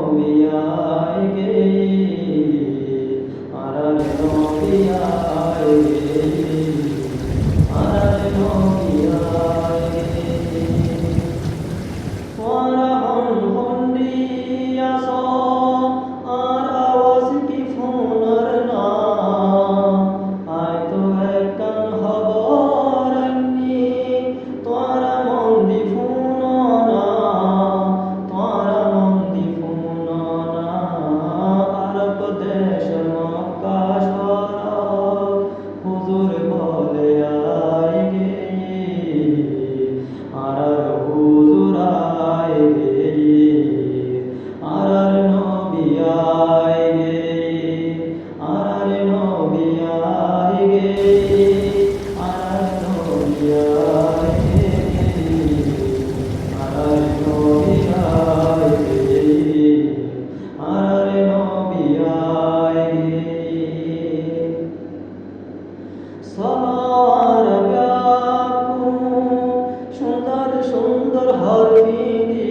নবী আয় গে, আরার নবী আয় গে, আরার নবী আয় গে। তোরা হন হন্ডিয়াস আর আওয়াজ কি ফোনার না, আয় তো একখান খবর আননি, তোরা মন্দি ফোনা, তোরা মন্দি ফোনা, আরব দেশ মক্কা শরফ হুজুর বলে আয় গে, আরার হুজুর আয় গে, আরার নবী আয় গে, আরার নবী আয় গে, আরার নবী আয় গে, আরার নবী আয় গে, আরার নবী আয় গে। সবার ব্যাকুল সুন্দর সুন্দর হরফিনি,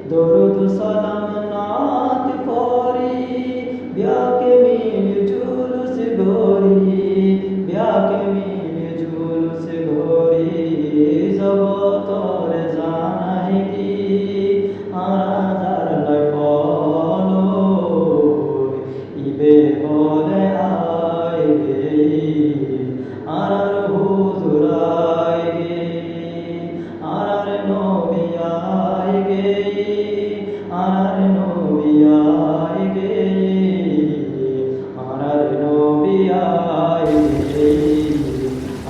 দরুদ সালাম নাত পড়ি, ব্যাকে মিল জুলুস গড়ি, ব্যাকে মিল জুলুস গড়ি, জগতরে জানাই দি আরাধার লাই ফলো, ইবে বলে আয় গে, আরার হুজুর আয় গে, আরার নবী আয় গে, আরার নবী আয় গে, আরার নবী আয় গে,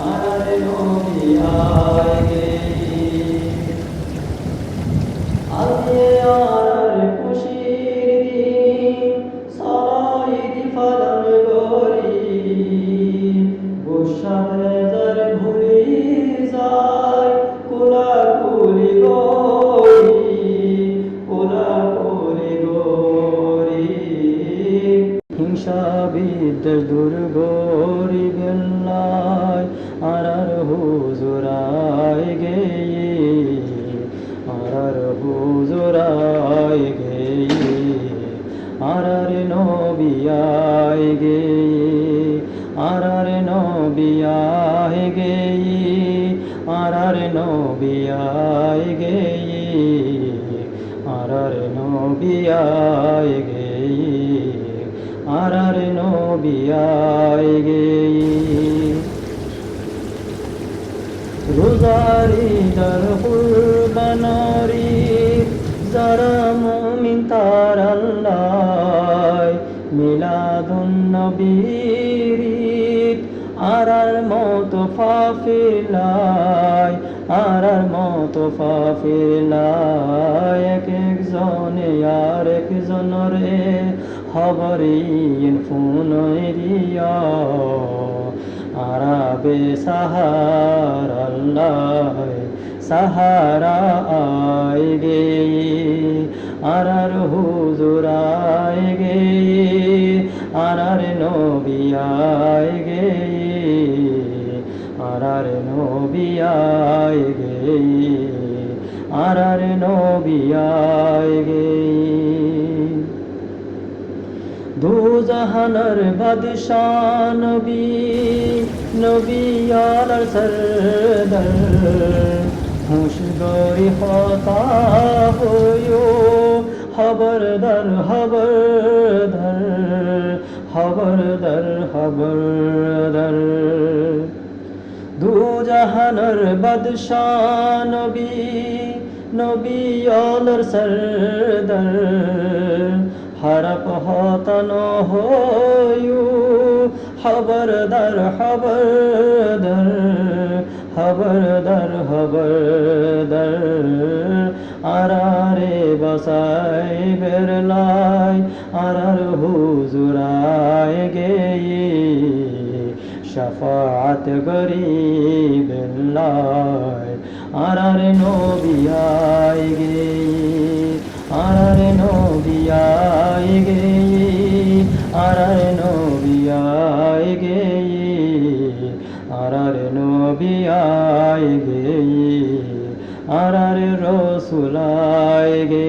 আরার নবী আয় গে। আজকে আরার খুশির দিন, সরাই দি ফালাম গরি, গুসাতে যার ভুলি যায়, কোলাকুলি গরি, কোলাকুলি গরি, হিংসা বিদ্বেষ দূর গরি বেল্লায়, আরার হুজুর আয় গে, আরার হুজুর আয় গে, আরার নবী আয় গে, আরার নবী আয় গে, আরার নবী আয় গে, আরার নবী আয় গে, আরার নবী আয় গে। রোজারি দর কুরবানারি, যারা মুমিন তার আল্লাহ, মিলাদুন নবীর ঈদ, আরার মতো ফাফিলাই, আরার মতো ফাফিলাই, এক একজনে আর একজনরে খবরিন ফুনরিয়া, আরাবে সাহার আল্লাহ সাহারা আয় গে, আরার হুজুর আয় গে, আরার নবী আয় গে, আরার নবী আয় গে, আরার নবী আয় গে। দু জাহানের বাদশাহ নবী, নবী আলার সরদার, হুঁশ গরি হতা হইও, খবরদার খবরদার, খবরদার খবরদার। দু জাহানের বাদশাহ নবী, নবী আলার সরদার, হরপ হতন হয়ু, খবরদার খবরদার, খবরদার খবরদার। আরারে বসাই বেরলাই, আরার হুজুর আয় গে, শফাআত গরিবেল্লাহ, আরার নবী আয় গে, আরার নবী আয় গে, আরার নবী আয় গে, আরার নবী আয় গে, আরার রসুল আয় গে।